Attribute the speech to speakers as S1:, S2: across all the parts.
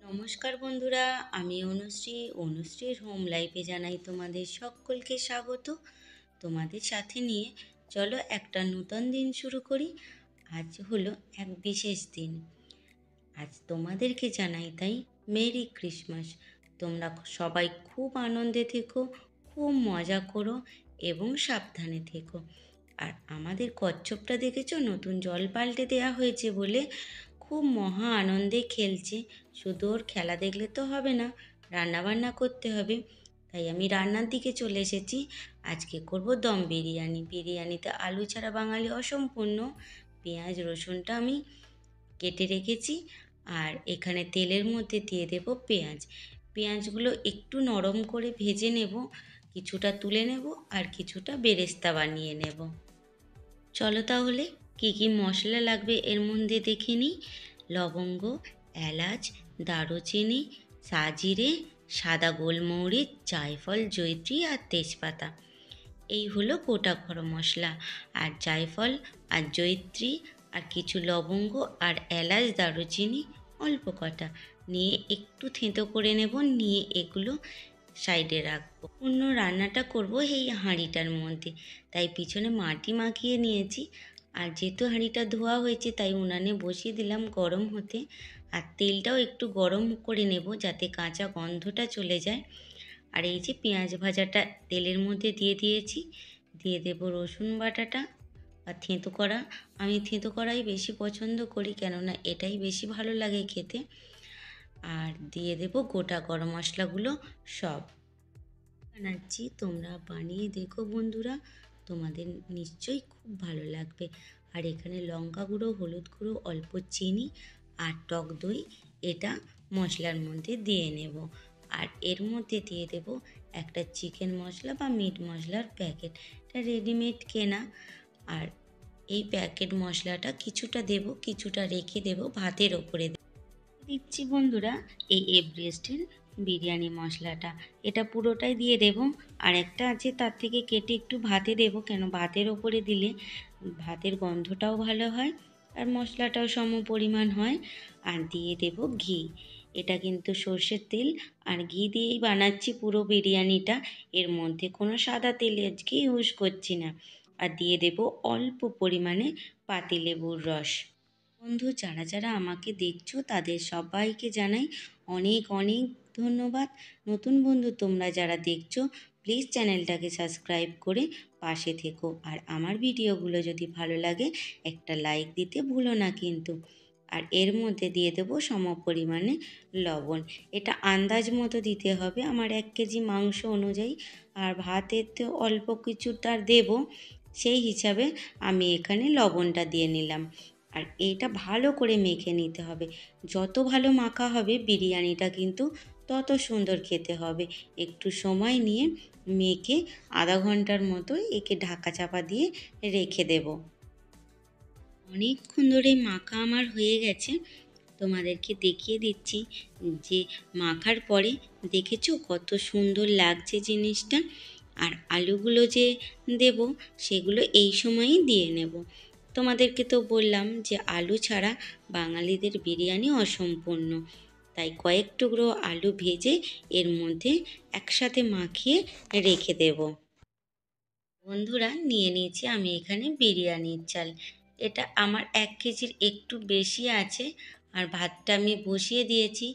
S1: নমস্কার বন্ধুরা, আমি অনুশ্রীর হোম লাইফে জানাই তোমাদের সকলকে স্বাগত। তোমাদের সাথে নিয়ে চলো একটা নূতন দিন শুরু করি। আজ হলো এক বিশেষ দিন। আজ তোমাদেরকে জানাই তাই মেরি ক্রিসমাস। তোমরা সবাই খুব আনন্দে থেকো, খুব মজা করো এবং সাবধানে থেকো। আর আমাদের কচ্ছপটা দেখেছো, নতুন জল পাল্টে দেওয়া হয়েছে বলে খুব মহা আনন্দে খেলছে। শুধু ওর খেলা দেখলে তো হবে না, রান্নাবান্না করতে হবে। তাই আমি রান্নার দিকে চলে এসেছি। আজকে করব দম বিরিয়ানি। বিরিয়ানিতে আলু ছাড়া বাঙালি অসম্পূর্ণ। পেঁয়াজ রসুনটা আমি কেটে রেখেছি। আর এখানে তেলের মধ্যে দিয়ে দেব পেঁয়াজ। পেঁয়াজগুলো একটু নরম করে ভেজে নেব, কিছুটা তুলে নেব আর কিছুটা বেরেস্তা বানিয়ে নেব। চলো তাহলে কী কী মশলা লাগবে এর মধ্যে দেখে নিই। লবঙ্গ, এলাচ, দারুচিনি, সাজিরে, সাদা গোলমরিচ, জায়ফল, জয়িত্রী আর তেজপাতা। এই হলো গোটা গরম মশলা। আর জায়ফল আর জয়িত্রী আর কিছু লবঙ্গ আর এলাচ দারুচিনি অল্প কটা নিয়ে একটু থেঁতো করে নেব, নিয়ে এগুলো সাইডে রাখবো। অন্য রান্নাটা করব এই হাঁড়িটার মধ্যে, তাই পিছনে মাটি মাখিয়ে নিয়েছি। আর যেহেতু হাঁড়িটা ধোয়া হয়েছে তাই উনানে বসিয়ে দিলাম গরম হতে। আর তেলটাও একটু গরম করে নেব যাতে কাঁচা গন্ধটা চলে যায়। আর এই যে পেঁয়াজ ভাজাটা তেলের মধ্যে দিয়ে দিয়েছি, দিয়ে দেব রসুন বাটাটা বা থেঁতো করা। আমি থেঁতো করাই বেশি পছন্দ করি, কেননা এটাই বেশি ভালো লাগে খেতে। আর দিয়ে দেব গোটা গরম মশলাগুলো সব। বানাচ্ছি, তোমরা বানিয়ে দেখো বন্ধুরা, তোমাদের নিশ্চয়ই খুব ভালো লাগবে। আর এখানে লঙ্কা গুঁড়ো, হলুদ গুঁড়ো, অল্প চিনি আর টক দই এটা মশলার মধ্যে দিয়ে নেব। আর এর মধ্যে দিয়ে দেব একটা চিকেন মশলা বা মিট মশলার প্যাকেট, এটা রেডিমেড কেনা। আর এই প্যাকেট মশলাটা কিছুটা দেব, কিছুটা রেখে দেব ভাতের ওপরে দিচ্ছি বন্ধুরা। এই এভারেস্টের বিরিয়ানি মশলাটা এটা পুরোটাই দিয়ে দেব। আর একটা আছে তার থেকে কেটে একটু ভাতে দেব, কেন ভাতের ওপরে দিলে ভাতের গন্ধটাও ভালো হয় আর মশলাটাও সম পরিমাণ হয়। আর দিয়ে দেব ঘি। এটা কিন্তু সর্ষের তেল আর ঘি দিয়েই বানাচ্ছি পুরো বিরিয়ানিটা। এর মধ্যে কোনো সাদা তেল আজকে ইউজ করছি না। আর দিয়ে দেব অল্প পরিমাণে পাতিলেবুর রস। বন্ধু যারা যারা আমাকে দেখছো তাদের সবাইকে জানাই অনেক অনেক ধন্যবাদ। নতুন বন্ধু তোমরা যারা দেখছো প্লিজ চ্যানেলটাকে সাবস্ক্রাইব করে পাশে থেকো। আর আমার ভিডিওগুলো যদি ভালো লাগে একটা লাইক দিতে ভুলো না কিন্তু। আর এর মধ্যে দিয়ে দেবো সম পরিমাণে লবণ। এটা আন্দাজ মতো দিতে হবে আমার 1 কেজি মাংস অনুযায়ী। আর ভাতের তো অল্প কিছুটা দেবো, সেই হিসাবে আমি এখানে লবণটা দিয়ে নিলাম। আর এটা ভালো করে মেখে নিতে হবে। যত ভালো মাখা হবে বিরিয়ানিটা কিন্তু তত সুন্দর খেতে হবে। একটু সময় নিয়ে মেখে আধা ঘন্টার মতো একে ঢাকা চাপা দিয়ে রেখে দেব। অনেকক্ষণ ধরে মাখা আমার হয়ে গেছে, তোমাদেরকে দেখিয়ে দিচ্ছি যে মাখার পরে দেখেছো কত সুন্দর লাগছে জিনিসটা। আর আলুগুলো যে দেব সেগুলো এই সময়ই দিয়ে নেব। তোমাদেরকে তো বললাম যে আলু ছাড়া বাঙালিদের বিরিয়ানি অসম্পূর্ণ, তাই কয়েক টুকরো আলু ভেজে এর মধ্যে একসাথে মাখিয়ে রেখে দেব। বন্ধুরা নিয়ে নিয়েছি আমি এখানে বিরিয়ানির চাল। এটা আমার 1 কেজির একটু বেশি আছে। আর ভাতটা আমি বসিয়ে দিয়েছি,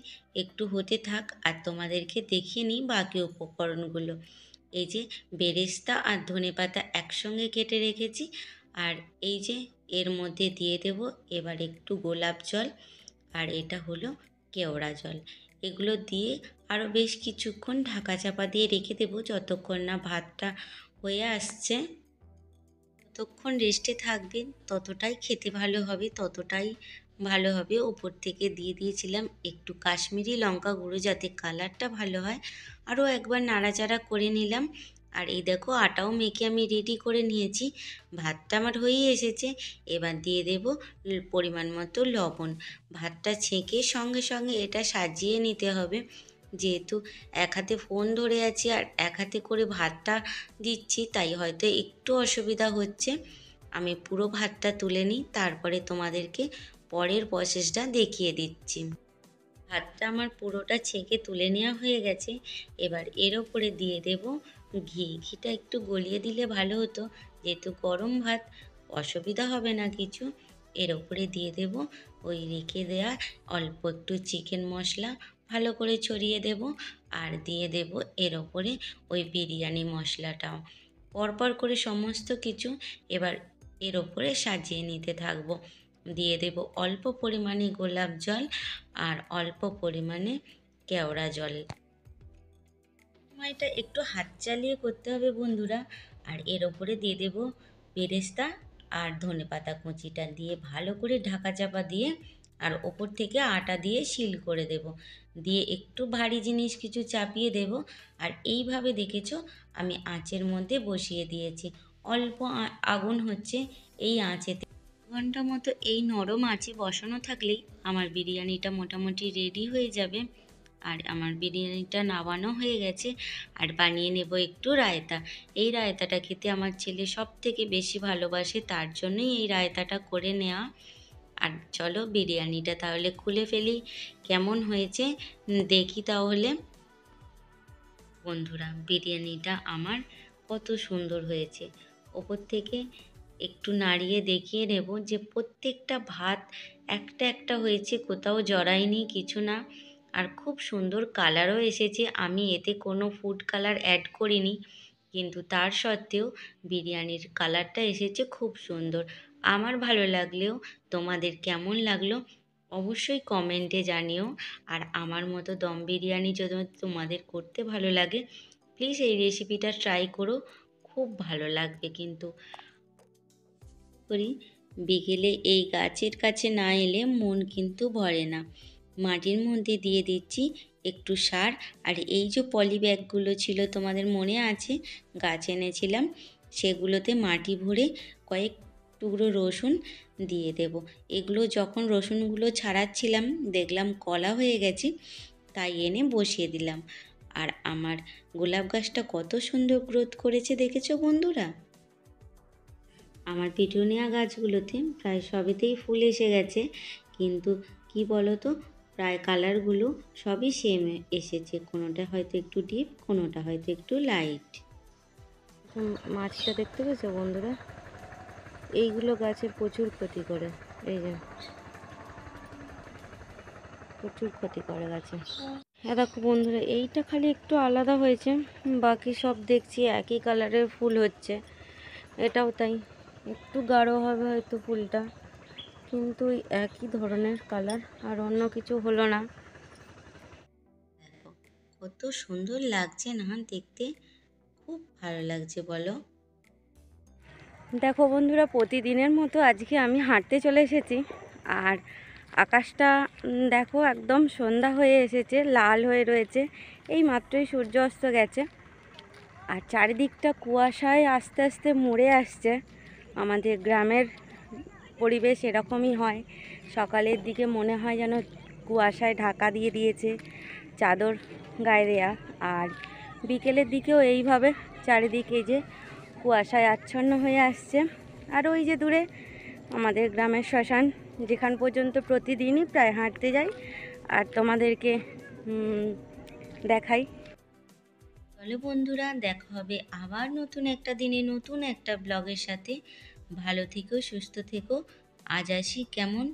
S1: একটু হতে থাক আর তোমাদেরকে দেখিয়ে নিই বাকি উপকরণগুলো। এই যে বেরেস্তা আর ধনেপাতা একসঙ্গে কেটে রেখেছি। আর এই যে এর মধ্যে দিয়ে দেব এবার একটু গোলাপ জল। আর এটা হলো কেওড়া জল। এগুলো দিয়ে আরও বেশ কিছুক্ষণ ঢাকা চাপা দিয়ে রেখে দেবো যতক্ষণ না ভাতটা হয়ে আসছে। যতক্ষণ রেস্টে থাকবে ততটাই খেতে ভালো হবে, ততটাই ভালো হবে। ওপর থেকে দিয়ে দিয়েছিলাম একটু কাশ্মীরি লঙ্কা গুঁড়ো যাতে কালারটা ভালো হয়। আরও একবার নাড়াচাড়া করে নিলাম। আর এই দেখো আটাও মেখে আমি রেডি করে নিয়েছি। ভাতটা আমার হয়েই এসেছে। এবার দিয়ে দেব পরিমাণ মতো লবণ। ভাতটা ছেঁকে সঙ্গে সঙ্গে এটা সাজিয়ে নিতে হবে। যেহেতু এক হাতে ফোন ধরে আছি আর এক হাতে করে ভাতটা দিচ্ছি তাই হয়তো একটু অসুবিধা হচ্ছে। আমি পুরো ভাতটা তুলে নিই, তারপরে তোমাদেরকে পরের প্রসেসটা দেখিয়ে দিচ্ছি। ভাতটা আমার পুরোটা ছেঁকে তুলে নেওয়া হয়ে গেছে। এবার এর ওপরে দিয়ে দেব ঘি। ঘিটা একটু গলিয়ে দিলে ভালো হতো, যেহেতু গরম ভাত অসুবিধা হবে না কিছু। এর ওপরে দিয়ে দেব ওই রেখে দেওয়া অল্প একটু চিকেন মশলা, ভালো করে ছড়িয়ে দেব। আর দিয়ে দেব এর ওপরে ওই বিরিয়ানি মশলাটাও, পরপর করে সমস্ত কিছু এবার এর ওপরে সাজিয়ে নিতে থাকবো। দিয়ে দেব অল্প পরিমাণে গোলাপ জল আর অল্প পরিমাণে কেওড়া জল। সময়টা একটু হাত চালিয়ে করতে হবে বন্ধুরা। আর এর ওপরে দিয়ে দেব বেরেস্তা আর ধনেপাতা কুচিটা দিয়ে ভালো করে ঢাকা চাপা দিয়ে, আর ওপর থেকে আটা দিয়ে সিল করে দেব। দিয়ে একটু ভারী জিনিস কিছু চাপিয়ে দেব। আর এইভাবে দেখেছো আমি আঁচের মধ্যে বসিয়ে দিয়েছি। অল্প আগুন হচ্ছে, এই আঁচেতে ঘন্টা মতো এই নরম আঁচে বসানো থাকলেই আমার বিরিয়ানিটা মোটামুটি রেডি হয়ে যাবে। আর আমার বিরিয়ানিটা নামানো হয়ে গেছে। আর বানিয়ে নেব একটু রায়তা। এই রায়তাটা খেতে আমার ছেলে সব থেকে বেশি ভালোবাসে, তার জন্যই এই রায়তাটা করে নেওয়া। আর চলো বিরিয়ানিটা তাহলে খুলে ফেলি, কেমন হয়েছে দেখি তাহলে। বন্ধুরা, বিরিয়ানিটা আমার কত সুন্দর হয়েছে। ওপর থেকে একটু নাড়িয়ে দেখিয়ে নেব যে প্রত্যেকটা ভাত একটা একটা হয়েছে, কোথাও জড়ায়নি কিছু না। আর খুব সুন্দর কালারও এসেছে। আমি এতে কোনো ফুড কালার অ্যাড করিনি, কিন্তু তার সত্ত্বেও বিরিয়ানির কালারটা এসেছে খুব সুন্দর। আমার ভালো লাগলেও তোমাদের কেমন লাগলো অবশ্যই কমেন্টে জানিও। আর আমার মতো দম বিরিয়ানি যদি তোমাদের করতে ভালো লাগে, প্লিজ এই রেসিপিটা ট্রাই করো, খুব ভালো লাগবে। কিন্তু করি বিকেলে এই গাছের কাছে না এলে মন কিন্তু ভরে না। মাটির মধ্যে দিয়ে দিচ্ছি একটু সার। আর এই যে পলি ব্যাগগুলো ছিল তোমাদের মনে আছে, গাছ এনেছিলাম, সেগুলোতে মাটি ভরে কয়েক টুকরো রসুন দিয়ে দেব। এগুলো যখন রসুনগুলো ছাড়াচ্ছিলাম দেখলাম কলা হয়ে গেছে, তাই এনে বসিয়ে দিলাম। আর আমার গোলাপ গাছটা কত সুন্দর গ্রোথ করেছে দেখেছো বন্ধুরা। আমার পিটুনিয়া গাছগুলোতে প্রায় সবেতেই ফুল এসে গেছে, কিন্তু কি বলো তো, প্রায় কালারগুলো সবই সেম এসেছে। কোনোটা হয়তো একটু ডিপ, কোনোটা হয়তো একটু লাইট। মাছটা দেখতে পেয়েছো বন্ধুরা, এইগুলো গাছের প্রচুর ক্ষতি করে। এই যে প্রচুর ক্ষতি করে গাছে। হ্যাঁ দেখো বন্ধুরা, এইটা খালি একটু আলাদা হয়েছে, বাকি সব দেখছি একই কালারের ফুল হচ্ছে। এটাও তাই, একটু গাঢ় হবে হয়তো ফুলটা, কিন্তু একই ধরনের কালার, আর অন্য কিছু হলো না। দেখো কত সুন্দর লাগছে না দেখতে, খুব ভালো লাগছে বলো। দেখো বন্ধুরা, প্রতিদিনের মতো আজকে আমি হাঁটতে চলে এসেছি। আর আকাশটা দেখো একদম সন্ধ্যা হয়ে এসেছে, লাল হয়ে রয়েছে, এই মাত্রই সূর্য অস্ত গেছে। আর চারিদিকটা কুয়াশায় আস্তে আস্তে মুড়ে আসছে। আমাদের গ্রামের পরিবেশ এরকমই হয়, সকালের দিকে মনে হয় যেন কুয়াশায় ঢাকা দিয়ে দিয়েছে, চাদর গায়ে দেয়া। আর বিকেলের দিকেও এইভাবে চারিদিকে যে কুয়াশায় আচ্ছন্ন হয়ে আসছে। আর ওই যে দূরে আমাদের গ্রামের শ্মশান, যেখান পর্যন্ত প্রতিদিনই প্রায় হাঁটতে যাই আর তোমাদেরকে দেখাই। চলো বন্ধুরা, দেখা হবে আবার নতুন একটা দিনে নতুন একটা ব্লগের সাথে। ভালো থেকো, সুস্থ থেকো। আজ আসি কেমন।